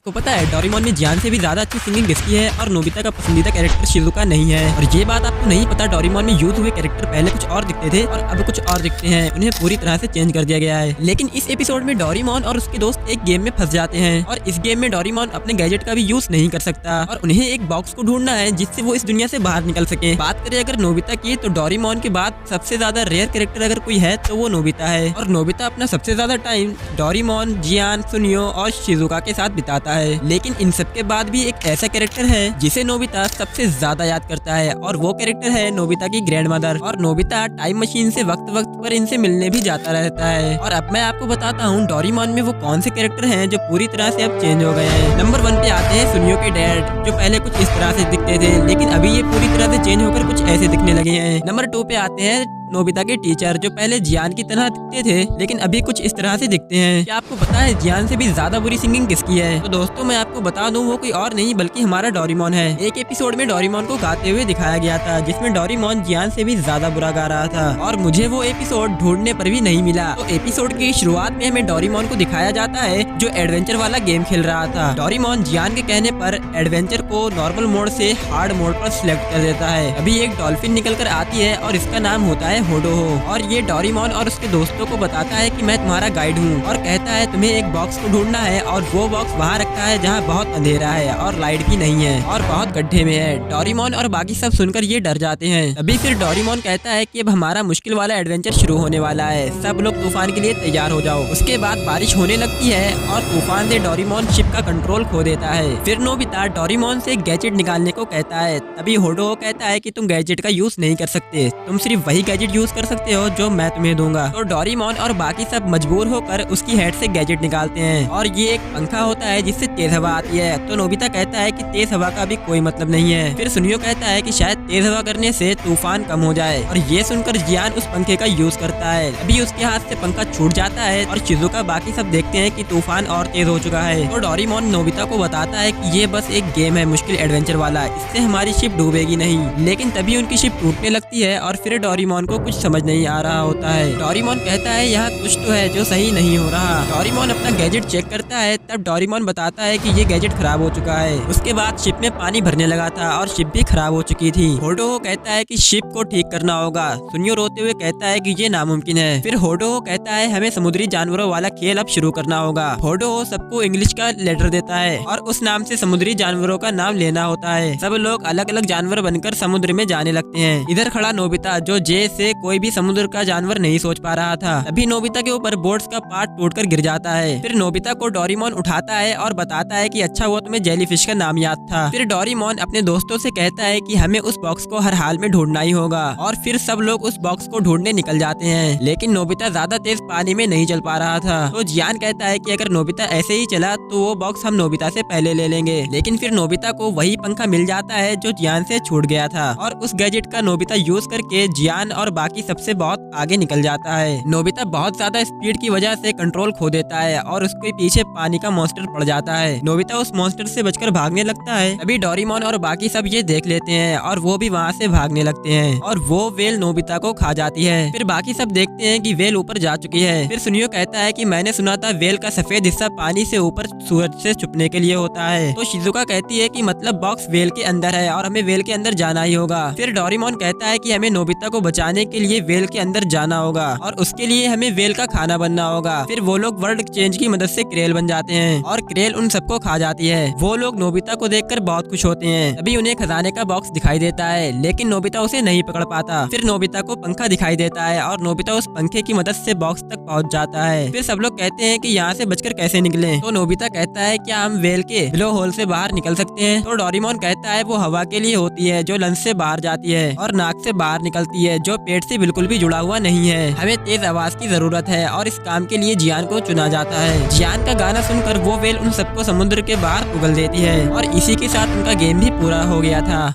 को पता है डोरेमोन में जियान से भी ज्यादा अच्छी सिंगिंग किसकी है और नोबिता का पसंदीदा कैरेक्टर शिजुका नहीं है। और ये बात आपको नहीं पता, डोरेमोन में यूज हुए कैरेक्टर पहले कुछ और दिखते थे और अब कुछ और दिखते हैं। उन्हें पूरी तरह से चेंज कर दिया गया है। लेकिन इस एपिसोड में डोरेमोन और उसके दोस्त एक गेम में फंस जाते हैं और इस गेम में डोरेमोन अपने गैजेट का भी यूज नहीं कर सकता और उन्हें एक बॉक्स को ढूंढना है जिससे वो इस दुनिया से बाहर निकल सके। बात करें अगर नोबिता की, तो डोरेमोन के बाद सबसे ज्यादा रेयर कैरेक्टर अगर कोई है तो वो नोबिता है। और नोबिता अपना सबसे ज्यादा टाइम डोरेमोन, जियान, सुनियो और शिजुका के साथ बिताता है। लेकिन इन सबके बाद भी एक ऐसा कैरेक्टर है जिसे नोबिता सबसे ज्यादा याद करता है और वो कैरेक्टर है नोबिता की ग्रैंड मदर। और नोबिता टाइम मशीन से वक्त वक्त पर इनसे मिलने भी जाता रहता है। और अब मैं आपको बताता हूँ डोरेमोन में वो कौन से कैरेक्टर हैं जो पूरी तरह से अब चेंज हो गए हैं। नंबर 1 पे आते हैं सुनियो के डैड, जो पहले कुछ इस तरह से दिखते थे लेकिन अभी ये पूरी तरह से चेंज होकर कुछ ऐसे दिखने लगे हैं। नंबर 2 पे आते हैं नोबिता के टीचर, जो पहले जियान की तरह दिखते थे लेकिन अभी कुछ इस तरह से दिखते हैं। क्या आपको पता है जियान से भी ज्यादा बुरी सिंगिंग किसकी है? तो दोस्तों मैं आपको बता दूं, वो कोई और नहीं बल्कि हमारा डोरेमोन है। एक एपिसोड में डोरेमोन को गाते हुए दिखाया गया था जिसमें डोरेमोन जियान से भी ज्यादा बुरा गा रहा था और मुझे वो एपिसोड ढूंढने पर भी नहीं मिला। तो एपिसोड की शुरुआत में हमें डोरेमोन को दिखाया जाता है जो एडवेंचर वाला गेम खेल रहा था। डोरेमोन जियान के कहने पर एडवेंचर को नॉर्मल मोड से हार्ड मोड पर सिलेक्ट कर देता है। अभी एक डॉल्फिन निकल कर आती है और इसका नाम होता है होडोहो। और ये डोरेमोन और उसके दोस्तों को बताता है कि मैं तुम्हारा गाइड हूँ और कहता है तुम्हें एक बॉक्स को ढूंढना है और वो बॉक्स वहाँ रखा है जहाँ बहुत अंधेरा है और लाइट भी नहीं है और बहुत गड्ढे में है। डोरेमोन और बाकी सब सुनकर ये डर जाते हैं। तभी फिर डोरेमोन कहता है कि अब हमारा मुश्किल वाला एडवेंचर शुरू होने वाला है, सब लोग तूफान के लिए तैयार हो जाओ। उसके बाद बारिश होने लगती है और तूफान से डोरेमोन शिप का कंट्रोल खो देता है। फिर नोबिता डोरेमोन से गैजेट निकालने को कहता है। तभी होडो कहता है कि तुम गैजेट का यूज नहीं कर सकते, तुम सिर्फ वही गैजेट यूज कर सकते हो जो मैं तुम्हें दूंगा। तो डोरेमोन और बाकी सब मजबूर होकर उसकी हेड से गैजेट निकालते हैं और ये एक पंखा होता है जिससे तेज हवा आती है। तो नोबिता कहता है कि तेज हवा का भी कोई मतलब नहीं है। फिर सुनियो कहता है कि शायद तेज हवा करने से तूफान कम हो जाए और ये सुनकर जियान उस पंखे का यूज करता है। अभी उसके हाथ से पंखा छूट जाता है और शिजुका बाकी सब देखते हैं कि तूफान और तेज हो चुका है। तो डोरेमोन नोबिता को बताता है कि ये बस एक गेम है मुश्किल एडवेंचर वाला, इससे हमारी शिप डूबेगी नहीं। लेकिन तभी उनकी शिप टूटने लगती है और फिर डोरेमोन को कुछ समझ नहीं आ रहा होता है। डोरेमोन कहता है यहाँ कुछ तो है जो सही नहीं हो रहा। डोरेमोन अपना गैजेट चेक करता है, तब डोरेमोन बताता है कि ये गैजेट खराब हो चुका है। उसके बाद शिप में पानी भरने लगा था और शिप भी खराब हो चुकी थी। होडो कहता है कि शिप को ठीक करना होगा। सुनियो रोते हुए कहता है कि ये नामुमकिन है। फिर होडो कहता है हमें समुद्री जानवरों वाला खेल अब शुरू करना होगा। होडो सबको इंग्लिश का लेटर देता है और उस नाम से समुद्री जानवरों का नाम लेना होता है। सब लोग अलग अलग जानवर बनकर समुद्र में जाने लगते हैं। इधर खड़ा नोबिता, जो जे से कोई भी समुद्र का जानवर नहीं सोच पा रहा था। अभी नोबिता के ऊपर बोट्स का पार्ट टूटकर गिर जाता है। फिर नोबिता को डोरेमोन उठाता है और बताता है कि अच्छा हुआ तुम्हें जेलीफिश का नाम याद था। फिर डोरेमोन अपने दोस्तों से कहता है कि हमें उस बॉक्स को हर हाल में ढूंढना ही होगा और फिर सब लोग उस बॉक्स को ढूंढने निकल जाते हैं। लेकिन नोबिता ज्यादा तेज पानी में नहीं चल पा रहा था। तो जियान कहता है कि अगर नोबिता ऐसे ही चला तो वो बॉक्स हम नोबिता से पहले ले लेंगे। लेकिन फिर नोबिता को वही पंखा मिल जाता है जो जियान से छूट गया था और उस गैजेट का नोबिता यूज करके जियान और बाकी सबसे बहुत आगे निकल जाता है। नोबिता बहुत ज्यादा स्पीड की वजह से कंट्रोल खो देता है और उसके पीछे पानी का मॉन्स्टर पड़ जाता है। नोबिता उस मॉन्स्टर से बचकर भागने लगता है। अभी डोरेमोन और बाकी सब ये देख लेते हैं और वो भी वहाँ से भागने लगते हैं और वो वेल नोबिता को खा जाती है। फिर बाकी सब देखते हैं कि वेल ऊपर जा चुकी है। फिर सुनियो कहता है कि मैंने सुना था वेल का सफेद हिस्सा पानी से ऊपर सूरज से छुपने के लिए होता है। तो शिजुका कहती है कि मतलब बॉक्स वेल के अंदर है और हमें वेल के अंदर जाना ही होगा। फिर डोरेमोन कहता है कि हमें नोबिता को बचाने के लिए वेल के अंदर जाना होगा और उसके लिए हमें वेल का खाना बनना होगा। फिर वो लोग वर्ल्ड चेंज की मदद से क्रेल बन जाते हैं और क्रेल उन सबको खा जाती है। वो लोग नोबिता को देखकर बहुत खुश होते हैं। तभी उन्हें खजाने का बॉक्स दिखाई देता है लेकिन नोबिता उसे नहीं पकड़ पाता। फिर नोबिता को पंखा दिखाई देता है और नोबिता उस पंखे की मदद से बॉक्स तक पहुंच जाता है। फिर सब लोग कहते हैं कि यहाँ से बचकर कैसे निकलें? तो नोबिता कहता है क्या हम वेल के ब्लो होल से बाहर निकल सकते हैं? तो डोरेमोन कहता है वो हवा के लिए होती है जो लंच से बाहर जाती है और नाक से बाहर निकलती है जो पेट से बिल्कुल भी जुड़ा हुआ नहीं है। हमें तेज आवाज की जरूरत है और इस काम के लिए जियान को चुना जाता है। जियान का गाना सुनकर वो वेल उन सबको समुद्र के बाहर उगल देती है और इसी के साथ उनका गेम भी पूरा हो गया था।